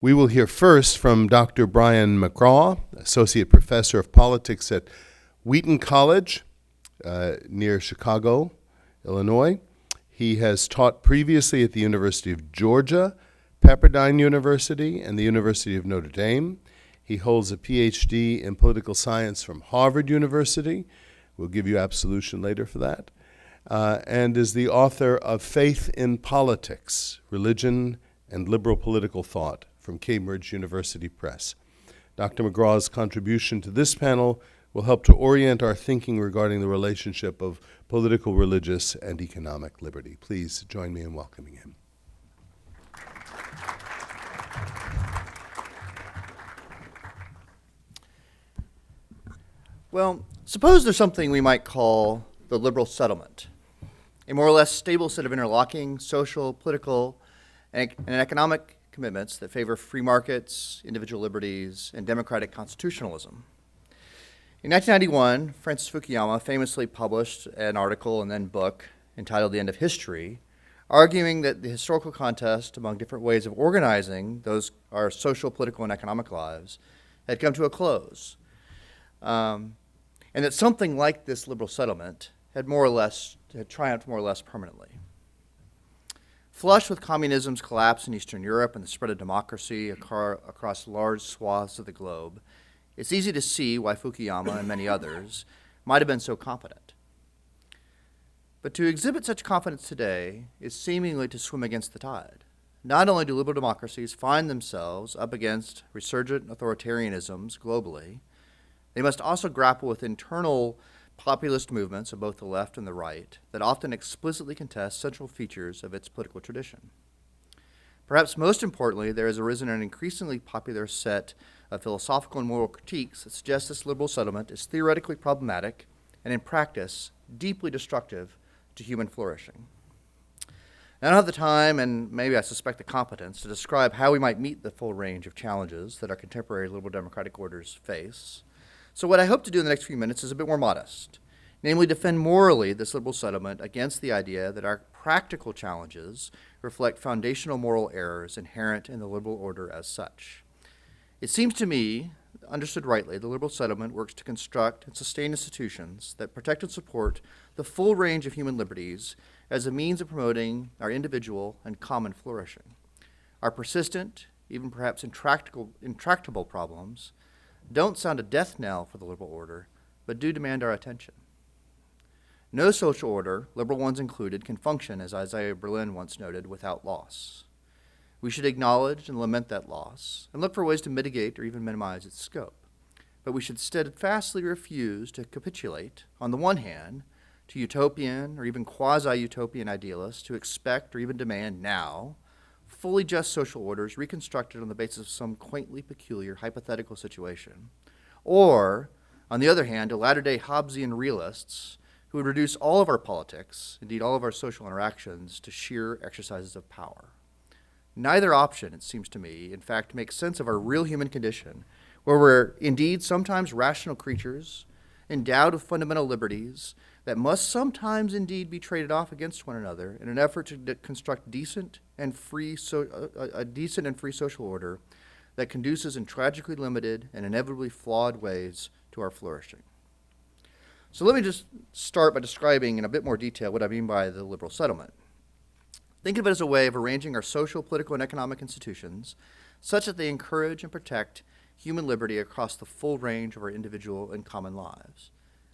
We will hear first from Dr. Bryan McGraw, Associate Professor of Politics at Wheaton College near Chicago, Illinois. He has taught previously at the University of Georgia, Pepperdine University, and the University of Notre Dame. He holds a PhD in political science from Harvard University. We'll give you absolution later for that. And is the author of Faith in Politics, Religion and Liberal Political Thought from Cambridge University Press. Dr. McGraw's contribution to this panel will help to orient our thinking regarding the relationship of political, religious, and economic liberty. Please join me in welcoming him. Well, suppose there's something we might call the liberal settlement, a more or less stable set of interlocking social, political, and economic commitments that favor free markets, individual liberties, and democratic constitutionalism. In 1991, Francis Fukuyama famously published an article and then book entitled The End of History, arguing that the historical contest among different ways of organizing our social, political, and economic lives had come to a close, and that something like this liberal settlement had triumphed more or less permanently. Flush with communism's collapse in Eastern Europe and the spread of democracy across large swaths of the globe, it's easy to see why Fukuyama and many others might have been so confident. But to exhibit such confidence today is seemingly to swim against the tide. Not only do liberal democracies find themselves up against resurgent authoritarianisms globally, they must also grapple with internal populist movements of both the left and the right that often explicitly contest central features of its political tradition. Perhaps most importantly, there has arisen an increasingly popular set of philosophical and moral critiques that suggest this liberal settlement is theoretically problematic and in practice deeply destructive to human flourishing. Now, I don't have the time, and maybe I suspect the competence, to describe how we might meet the full range of challenges that our contemporary liberal democratic orders face. So what I hope to do in the next few minutes is a bit more modest, namely defend morally this liberal settlement against the idea that our practical challenges reflect foundational moral errors inherent in the liberal order as such. It seems to me, understood rightly, the liberal settlement works to construct and sustain institutions that protect and support the full range of human liberties as a means of promoting our individual and common flourishing. Our persistent, even perhaps intractable problems don't sound a death knell for the liberal order, but do demand our attention. No social order, liberal ones included, can function, as Isaiah Berlin once noted, without loss. We should acknowledge and lament that loss and look for ways to mitigate or even minimize its scope. But we should steadfastly refuse to capitulate, on the one hand, to utopian or even quasi-utopian idealists who expect or even demand now fully just social orders reconstructed on the basis of some quaintly peculiar hypothetical situation, or, on the other hand, to latter-day Hobbesian realists who would reduce all of our politics, indeed all of our social interactions, to sheer exercises of power. Neither option, it seems to me, in fact, makes sense of our real human condition, where we're indeed sometimes rational creatures, endowed with fundamental liberties, that must sometimes indeed be traded off against one another in an effort to construct a decent and free social order that conduces in tragically limited and inevitably flawed ways to our flourishing. So let me just start by describing in a bit more detail what I mean by the liberal settlement. Think of it as a way of arranging our social, political, and economic institutions such that they encourage and protect human liberty across the full range of our individual and common lives.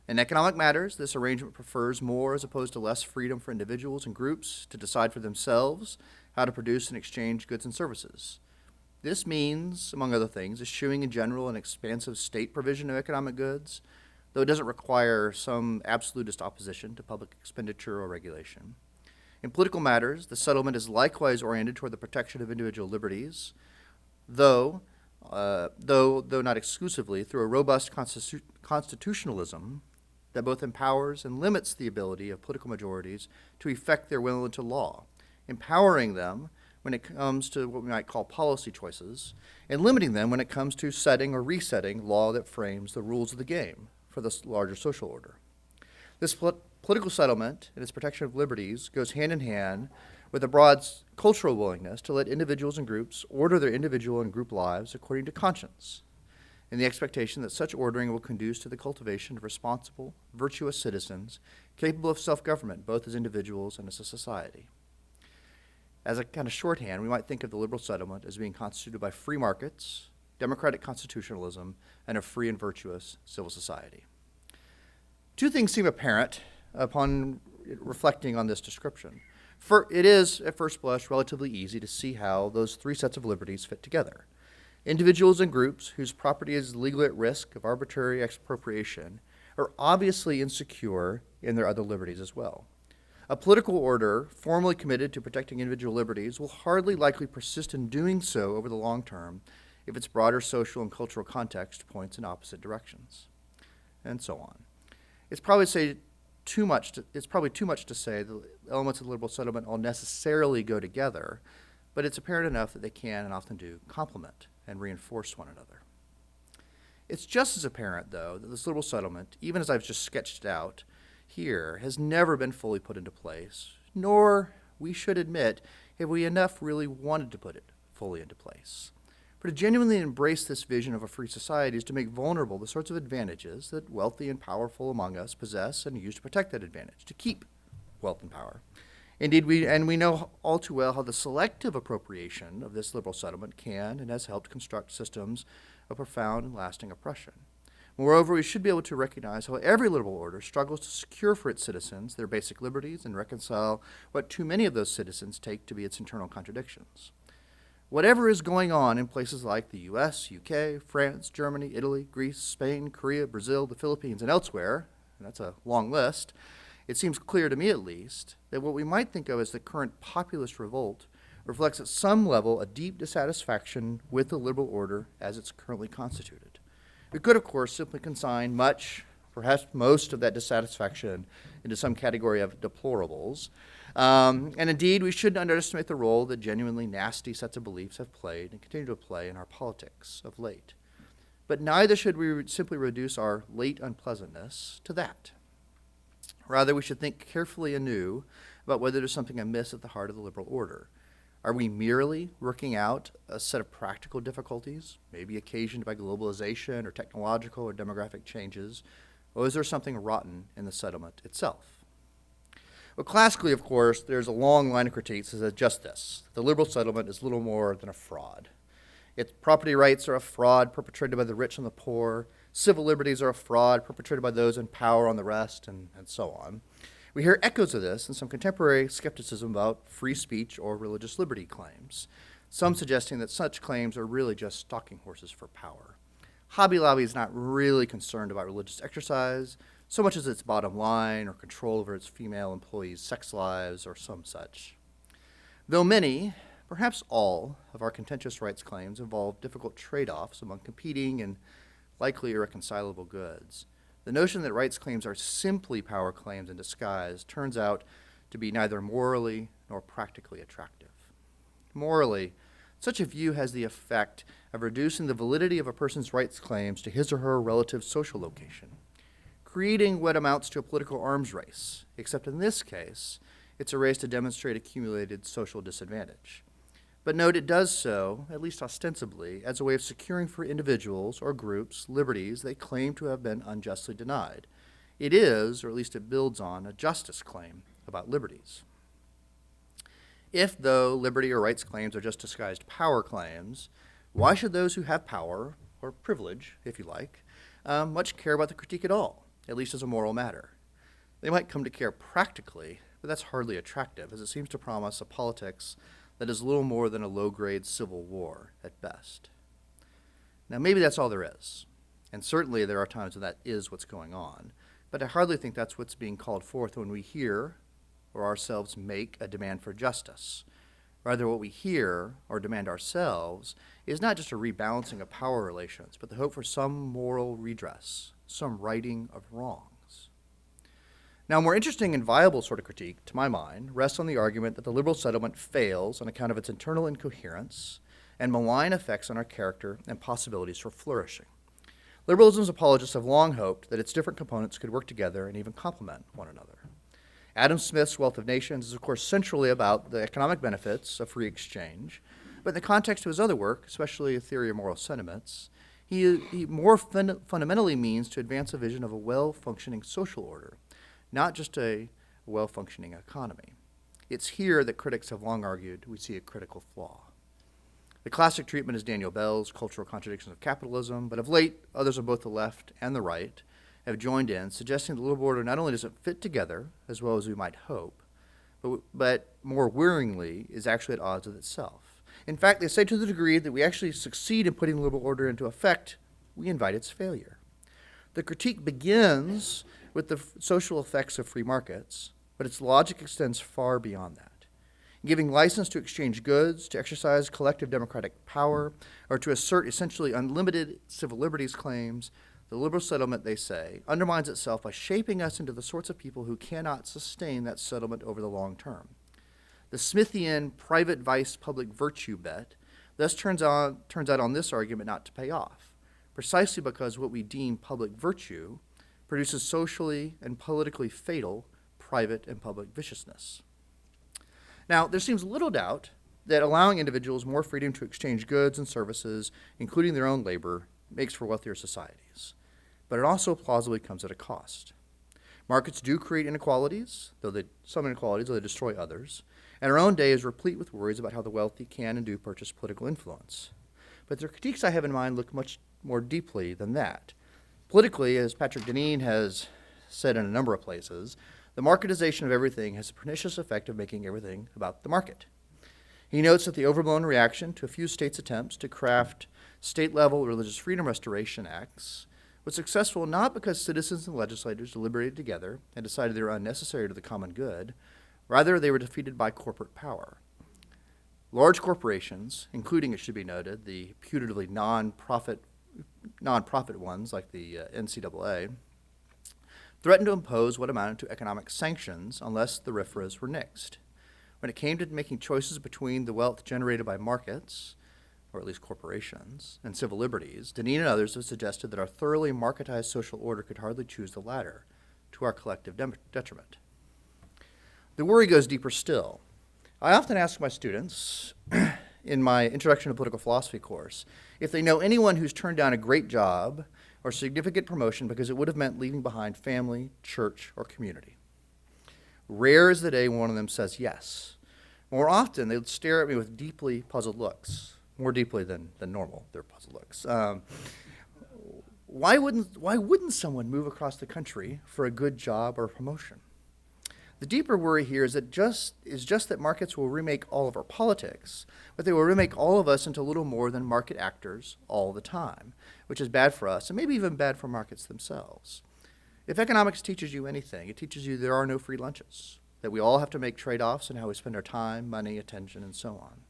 In economic matters, this arrangement prefers more as opposed to less freedom for individuals and groups to decide for themselves how to produce and exchange goods and services. This means, among other things, eschewing in general an expansive state provision of economic goods, though it doesn't require some absolutist opposition to public expenditure or regulation. In political matters, the settlement is likewise oriented toward the protection of individual liberties, though not exclusively, through a robust constitutionalism that both empowers and limits the ability of political majorities to effect their will into law, empowering them when it comes to what we might call policy choices, and limiting them when it comes to setting or resetting law that frames the rules of the game for the larger social order. This political settlement and its protection of liberties goes hand in hand with a broad cultural willingness to let individuals and groups order their individual and group lives according to conscience, in the expectation that such ordering will conduce to the cultivation of responsible, virtuous citizens capable of self-government, both as individuals and as a society. As a kind of shorthand, we might think of the liberal settlement as being constituted by free markets, democratic constitutionalism, and a free and virtuous civil society. Two things seem apparent upon reflecting on this description. It is, at first blush, relatively easy to see how those three sets of liberties fit together. Individuals and groups whose property is legally at risk of arbitrary expropriation are obviously insecure in their other liberties as well. A political order formally committed to protecting individual liberties will hardly likely persist in doing so over the long term if its broader social and cultural context points in opposite directions, and so on. It's probably too much to say the elements of the liberal settlement all necessarily go together, but it's apparent enough that they can and often do complement and reinforce one another. It's just as apparent, though, that this liberal settlement, even as I've just sketched it out here, has never been fully put into place, nor, we should admit, have we enough really wanted to put it fully into place. For to genuinely embrace this vision of a free society is to make vulnerable the sorts of advantages that wealthy and powerful among us possess and use to protect that advantage, to keep wealth and power. Indeed, we know all too well how the selective appropriation of this liberal settlement can and has helped construct systems of profound and lasting oppression. Moreover, we should be able to recognize how every liberal order struggles to secure for its citizens their basic liberties and reconcile what too many of those citizens take to be its internal contradictions. Whatever is going on in places like the US, UK, France, Germany, Italy, Greece, Spain, Korea, Brazil, the Philippines, and elsewhere, and that's a long list, it seems clear to me at least that what we might think of as the current populist revolt reflects at some level a deep dissatisfaction with the liberal order as it's currently constituted. We could, of course, simply consign much, perhaps most of that dissatisfaction into some category of deplorables. And indeed, we shouldn't underestimate the role that genuinely nasty sets of beliefs have played and continue to play in our politics of late. But neither should we simply reduce our late unpleasantness to that. Rather, we should think carefully anew about whether there's something amiss at the heart of the liberal order. Are we merely working out a set of practical difficulties, maybe occasioned by globalization or technological or demographic changes, or is there something rotten in the settlement itself? Well, classically, of course, there's a long line of critiques that says just this. The liberal settlement is little more than a fraud. Its property rights are a fraud perpetrated by the rich on the poor. Civil liberties are a fraud perpetrated by those in power on the rest, and so on. We hear echoes of this in some contemporary skepticism about free speech or religious liberty claims, some suggesting that such claims are really just stalking horses for power. Hobby Lobby is not really concerned about religious exercise so much as its bottom line or control over its female employees' sex lives or some such. Though many, perhaps all, of our contentious rights claims involve difficult trade-offs among competing and likely irreconcilable goods, the notion that rights claims are simply power claims in disguise turns out to be neither morally nor practically attractive. Morally, such a view has the effect of reducing the validity of a person's rights claims to his or her relative social location, creating what amounts to a political arms race, except in this case, it's a race to demonstrate accumulated social disadvantage. But note it does so, at least ostensibly, as a way of securing for individuals or groups liberties they claim to have been unjustly denied. It is, or at least it builds on, a justice claim about liberties. If, though, liberty or rights claims are just disguised power claims, why should those who have power, or privilege, if you like, much care about the critique at all, at least as a moral matter? They might come to care practically, but that's hardly attractive, as it seems to promise a politics that is little more than a low-grade civil war at best. Now, maybe that's all there is, and certainly there are times when that is what's going on, but I hardly think that's what's being called forth when we hear or ourselves make a demand for justice. Rather, what we hear or demand ourselves is not just a rebalancing of power relations, but the hope for some moral redress, some righting of wrongs. Now, a more interesting and viable sort of critique, to my mind, rests on the argument that the liberal settlement fails on account of its internal incoherence and malign effects on our character and possibilities for flourishing. Liberalism's apologists have long hoped that its different components could work together and even complement one another. Adam Smith's Wealth of Nations is, of course, centrally about the economic benefits of free exchange, but in the context of his other work, especially A Theory of Moral Sentiments, he more fundamentally means to advance a vision of a well-functioning social order, not just a well-functioning economy. It's here that critics have long argued we see a critical flaw. The classic treatment is Daniel Bell's Cultural Contradictions of Capitalism, but of late, others on both the left and the right have joined in, suggesting the liberal order not only doesn't fit together as well as we might hope, but more worryingly is actually at odds with itself. In fact, they say to the degree that we actually succeed in putting the liberal order into effect, we invite its failure. The critique begins with the social effects of free markets, but its logic extends far beyond that. Giving license to exchange goods, to exercise collective democratic power, or to assert essentially unlimited civil liberties claims, the liberal settlement, they say, undermines itself by shaping us into the sorts of people who cannot sustain that settlement over the long term. The Smithian private vice public virtue bet thus turns out on this argument not to pay off, precisely because what we deem public virtue produces socially and politically fatal private and public viciousness. Now, there seems little doubt that allowing individuals more freedom to exchange goods and services, including their own labor, makes for wealthier societies. But it also plausibly comes at a cost. Markets do create inequalities, some inequalities, though they destroy others, and our own day is replete with worries about how the wealthy can and do purchase political influence. But the critiques I have in mind look much more deeply than that. Politically, as Patrick Deneen has said in a number of places, the marketization of everything has a pernicious effect of making everything about the market. He notes that the overblown reaction to a few states' attempts to craft state-level religious freedom restoration acts was successful not because citizens and legislators deliberated together and decided they were unnecessary to the common good. Rather, they were defeated by corporate power. Large corporations, including, it should be noted, the putatively non-profit ones like the NCAA, threatened to impose what amounted to economic sanctions unless the RFRAs were nixed. When it came to making choices between the wealth generated by markets, or at least corporations, and civil liberties, Deneen and others have suggested that our thoroughly marketized social order could hardly choose the latter, to our collective detriment. The worry goes deeper still. I often ask my students in my Introduction to Political Philosophy course if they know anyone who's turned down a great job or significant promotion because it would have meant leaving behind family, church, or community. Rare is the day one of them says yes. More often, they would stare at me with deeply puzzled looks, more deeply than normal, their puzzled looks. Why wouldn't someone move across the country for a good job or a promotion? The deeper worry here is just that markets will remake all of our politics, but they will remake all of us into little more than market actors all the time, which is bad for us and maybe even bad for markets themselves. If economics teaches you anything, it teaches you there are no free lunches, that we all have to make trade-offs in how we spend our time, money, attention, and so on.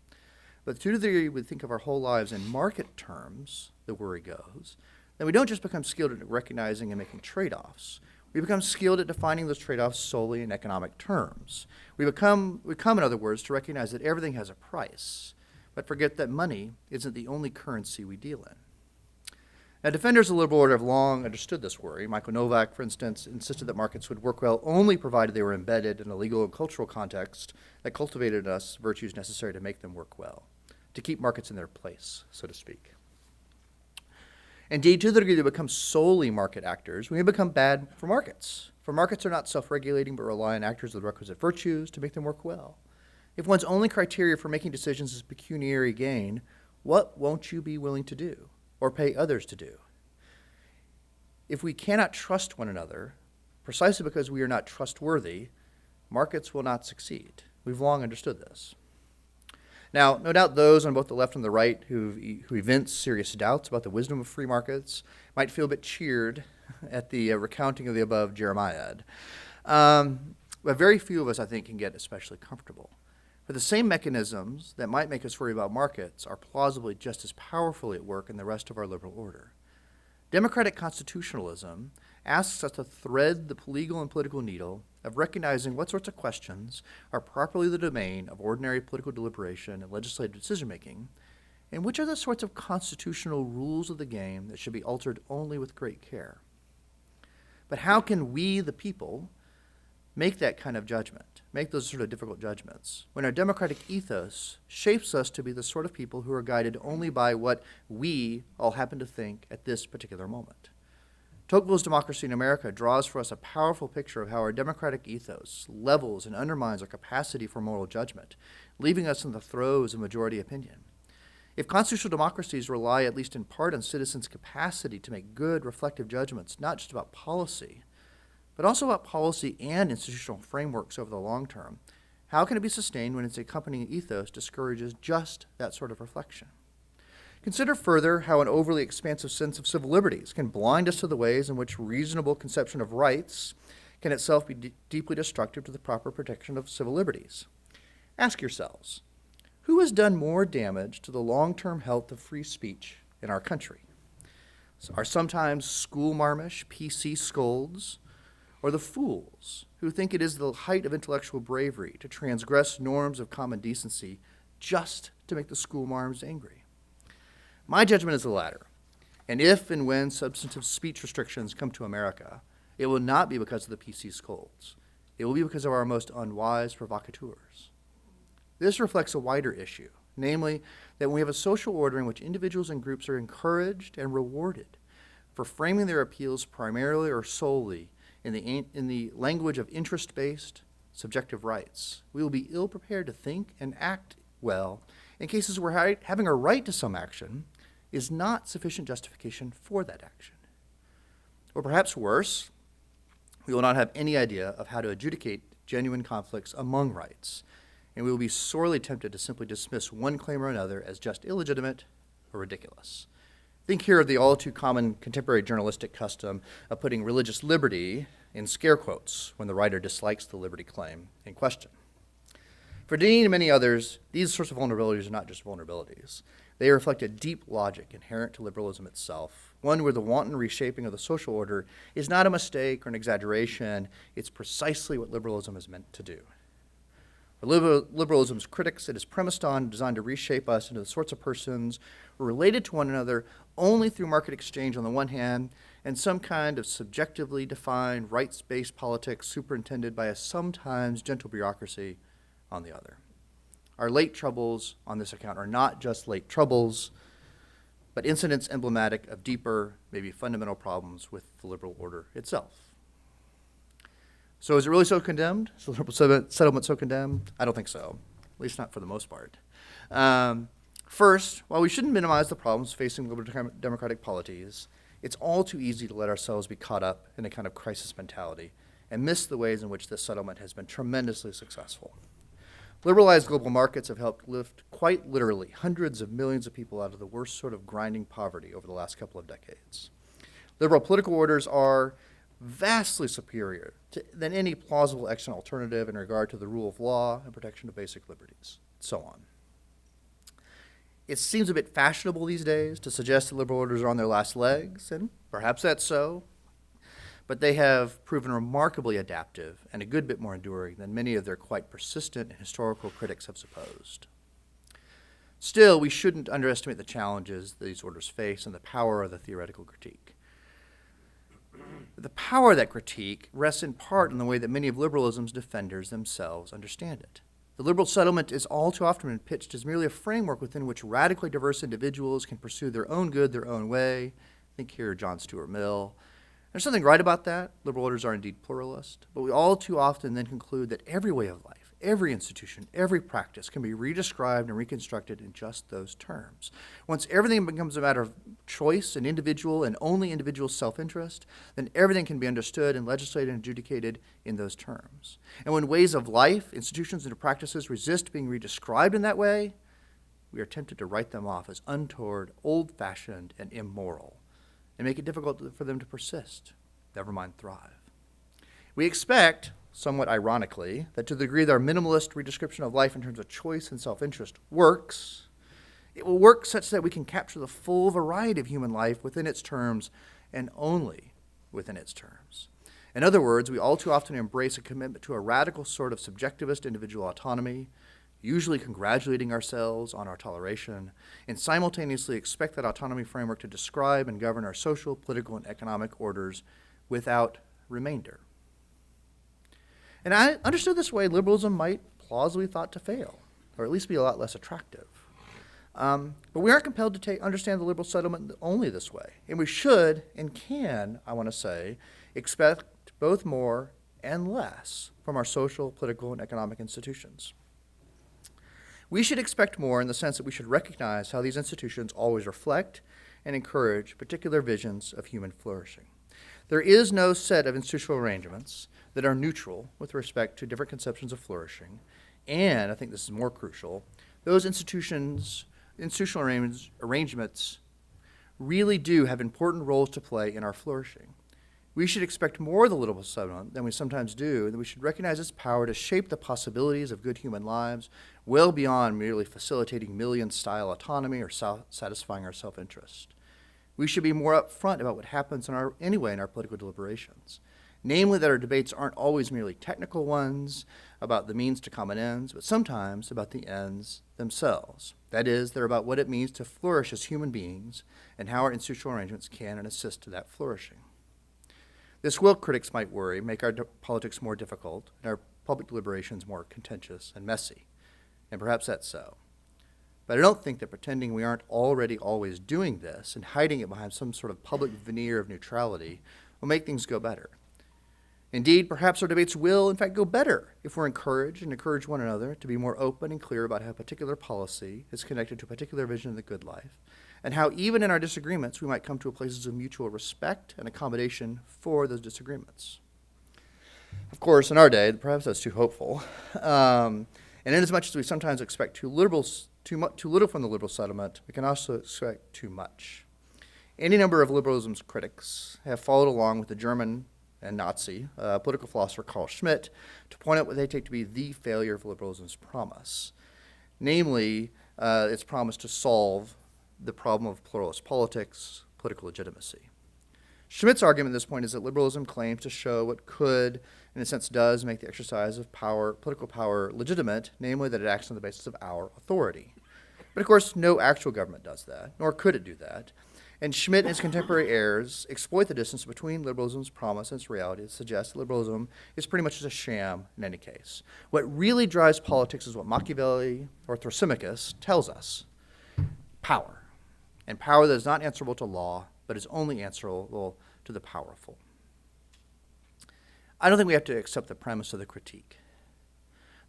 But to the degree we think of our whole lives in market terms, the worry goes, then we don't just become skilled at recognizing and making trade-offs. We become skilled at defining those trade-offs solely in economic terms. We come, in other words, to recognize that everything has a price, but forget that money isn't the only currency we deal in. Now, defenders of the liberal order have long understood this worry. Michael Novak, for instance, insisted that markets would work well only provided they were embedded in a legal and cultural context that cultivated in us virtues necessary to make them work well, to keep markets in their place, so to speak. Indeed, to the degree they become solely market actors, we may become bad for markets. For markets are not self-regulating, but rely on actors with requisite virtues to make them work well. If one's only criteria for making decisions is pecuniary gain, what won't you be willing to do or pay others to do? If we cannot trust one another, precisely because we are not trustworthy, markets will not succeed. We've long understood this. Now, no doubt those on both the left and the right who evince serious doubts about the wisdom of free markets might feel a bit cheered at the recounting of the above Jeremiad. But very few of us, I think, can get especially comfortable. For the same mechanisms that might make us worry about markets are plausibly just as powerfully at work in the rest of our liberal order. Democratic constitutionalism asks us to thread the legal and political needle of recognizing what sorts of questions are properly the domain of ordinary political deliberation and legislative decision-making, and which are the sorts of constitutional rules of the game that should be altered only with great care. But how can we, the people, make that kind of judgment, make those sort of difficult judgments, when our democratic ethos shapes us to be the sort of people who are guided only by what we all happen to think at this particular moment. Tocqueville's Democracy in America draws for us a powerful picture of how our democratic ethos levels and undermines our capacity for moral judgment, leaving us in the throes of majority opinion. If constitutional democracies rely, at least in part, on citizens' capacity to make good, reflective judgments, not just about policy, but also about policy and institutional frameworks over the long term, how can it be sustained when its accompanying ethos discourages just that sort of reflection? Consider further how an overly expansive sense of civil liberties can blind us to the ways in which reasonable conception of rights can itself be deeply destructive to the proper protection of civil liberties. Ask yourselves, who has done more damage to the long-term health of free speech in our country? Are sometimes school-marmish PC scolds, or the fools who think it is the height of intellectual bravery to transgress norms of common decency just to make the schoolmarms angry? My judgment is the latter, and if and when substantive speech restrictions come to America, it will not be because of the PC scolds. It will be because of our most unwise provocateurs. This reflects a wider issue, namely that when we have a social order in which individuals and groups are encouraged and rewarded for framing their appeals primarily or solely in the language of interest-based subjective rights, we will be ill-prepared to think and act well in cases where having a right to some action is not sufficient justification for that action. Or perhaps worse, we will not have any idea of how to adjudicate genuine conflicts among rights, and we will be sorely tempted to simply dismiss one claim or another as just illegitimate or ridiculous. Think here of the all-too-common contemporary journalistic custom of putting religious liberty in scare quotes when the writer dislikes the liberty claim in question. For Dean and many others, these sorts of vulnerabilities are not just vulnerabilities. They reflect a deep logic inherent to liberalism itself, one where the wanton reshaping of the social order is not a mistake or an exaggeration. It's precisely what liberalism is meant to do. For liberalism's critics, it is premised on and designed to reshape us into the sorts of persons who are related to one another only through market exchange on the one hand and some kind of subjectively defined rights-based politics superintended by a sometimes gentle bureaucracy on the other. Our late troubles on this account are not just late troubles, but incidents emblematic of deeper, maybe fundamental problems with the liberal order itself. So is it really so condemned? Is the liberal settlement so condemned? I don't think so, at least not for the most part. First, while we shouldn't minimize the problems facing liberal democratic polities, it's all too easy to let ourselves be caught up in a kind of crisis mentality and miss the ways in which this settlement has been tremendously successful. Liberalized global markets have helped lift, quite literally, hundreds of millions of people out of the worst sort of grinding poverty over the last couple of decades. Liberal political orders are vastly superior than any plausible extant alternative in regard to the rule of law and protection of basic liberties, so on. It seems a bit fashionable these days to suggest that liberal orders are on their last legs, and perhaps that's so, but they have proven remarkably adaptive and a good bit more enduring than many of their quite persistent and historical critics have supposed. Still, we shouldn't underestimate the challenges these orders face and the power of the theoretical critique. The power of that critique rests in part in the way that many of liberalism's defenders themselves understand it. The liberal settlement is all too often been pitched as merely a framework within which radically diverse individuals can pursue their own good their own way. Think here John Stuart Mill. There's something right about that. Liberal orders are indeed pluralist, but we all too often then conclude that every way of life, every institution, every practice can be redescribed and reconstructed in just those terms. Once everything becomes a matter of choice and individual and only individual self-interest, then everything can be understood and legislated and adjudicated in those terms. And when ways of life, institutions, and practices resist being redescribed in that way, we are tempted to write them off as untoward, old-fashioned, and immoral, and make it difficult for them to persist, never mind thrive. We expect, somewhat ironically, that to the degree that our minimalist redescription of life in terms of choice and self-interest works, it will work such that we can capture the full variety of human life within its terms and only within its terms. In other words, we all too often embrace a commitment to a radical sort of subjectivist individual autonomy, usually congratulating ourselves on our toleration, and simultaneously expect that autonomy framework to describe and govern our social, political, and economic orders without remainder. And I understood this way, liberalism might plausibly thought to fail, or at least be a lot less attractive. But we aren't compelled to understand the liberal settlement only this way. And we should and can, I want to say, expect both more and less from our social, political, and economic institutions. We should expect more in the sense that we should recognize how these institutions always reflect and encourage particular visions of human flourishing. There is no set of institutional arrangements that are neutral with respect to different conceptions of flourishing, and I think this is more crucial, those institutional arrangements really do have important roles to play in our flourishing. We should expect more of the liberal settlement than we sometimes do, and we should recognize its power to shape the possibilities of good human lives well beyond merely facilitating million-style autonomy or satisfying our self-interest. We should be more upfront about what happens in our political deliberations. Namely, that our debates aren't always merely technical ones about the means to common ends, but sometimes about the ends themselves. That is, they're about what it means to flourish as human beings and how our institutional arrangements can and assist to that flourishing. This will, critics might worry, make our politics more difficult and our public deliberations more contentious and messy. And perhaps that's so. But I don't think that pretending we aren't already always doing this and hiding it behind some sort of public veneer of neutrality will make things go better. Indeed, perhaps our debates will, in fact, go better if we're encouraged and encourage one another to be more open and clear about how a particular policy is connected to a particular vision of the good life, and how even in our disagreements we might come to places of mutual respect and accommodation for those disagreements. Of course, in our day, perhaps that's too hopeful, and inasmuch as we sometimes expect too little from the liberal settlement, we can also expect too much. Any number of liberalism's critics have followed along with the German and Nazi political philosopher Carl Schmitt to point out what they take to be the failure of liberalism's promise, namely its promise to solve the problem of pluralist politics, political legitimacy. Schmitt's argument at this point is that liberalism claims to show what could, in a sense does, make the exercise of power, political power legitimate, namely that it acts on the basis of our authority. But of course, no actual government does that, nor could it do that. And Schmitt and his contemporary heirs exploit the distance between liberalism's promise and its reality to suggest that liberalism is pretty much just a sham in any case. What really drives politics is what Machiavelli or Thrasymachus tells us: power. And power that is not answerable to law, but is only answerable to the powerful. I don't think we have to accept the premise of the critique.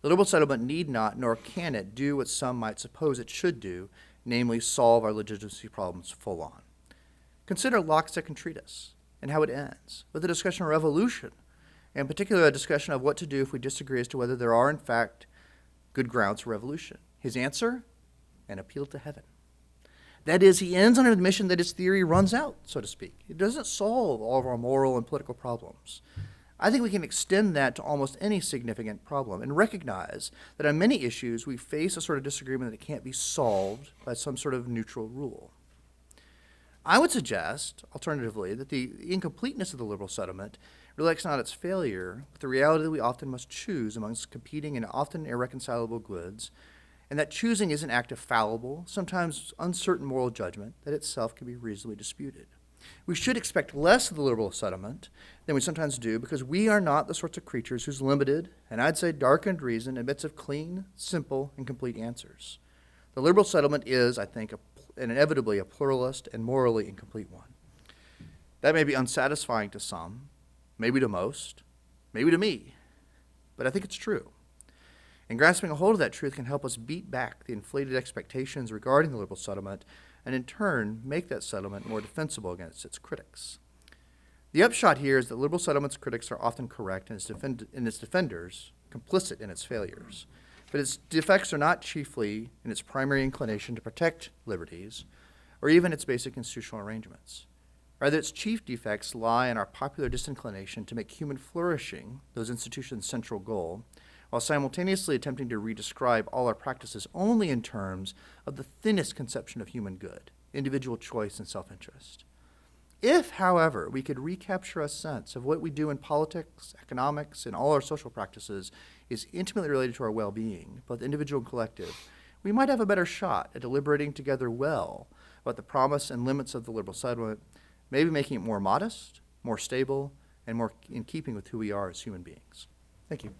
The liberal settlement need not, nor can it, do what some might suppose it should do, namely solve our legitimacy problems full on. Consider Locke's second treatise and how it ends with a discussion of revolution, and in particular a discussion of what to do if we disagree as to whether there are in fact good grounds for revolution. His answer? An appeal to heaven. That is, he ends on an admission that his theory runs out, so to speak. It doesn't solve all of our moral and political problems. I think we can extend that to almost any significant problem and recognize that on many issues we face a sort of disagreement that can't be solved by some sort of neutral rule. I would suggest, alternatively, that the incompleteness of the liberal settlement reflects not its failure, but the reality that we often must choose amongst competing and often irreconcilable goods, and that choosing is an act of fallible, sometimes uncertain moral judgment that itself can be reasonably disputed. We should expect less of the liberal settlement than we sometimes do, because we are not the sorts of creatures whose limited, and I'd say darkened reason admits of clean, simple, and complete answers. The liberal settlement is, I think, inevitably a pluralist and morally incomplete one. That may be unsatisfying to some, maybe to most, maybe to me, but I think it's true. And grasping a hold of that truth can help us beat back the inflated expectations regarding the liberal settlement and in turn make that settlement more defensible against its critics. The upshot here is that liberal settlement's critics are often correct and its defenders complicit in its failures. But its defects are not chiefly in its primary inclination to protect liberties or even its basic institutional arrangements. Rather, its chief defects lie in our popular disinclination to make human flourishing those institutions' central goal, while simultaneously attempting to redescribe all our practices only in terms of the thinnest conception of human good, individual choice and self-interest. If, however, we could recapture a sense of what we do in politics, economics, and all our social practices is intimately related to our well-being, both individual and collective, we might have a better shot at deliberating together well about the promise and limits of the liberal settlement, maybe making it more modest, more stable, and more in keeping with who we are as human beings. Thank you.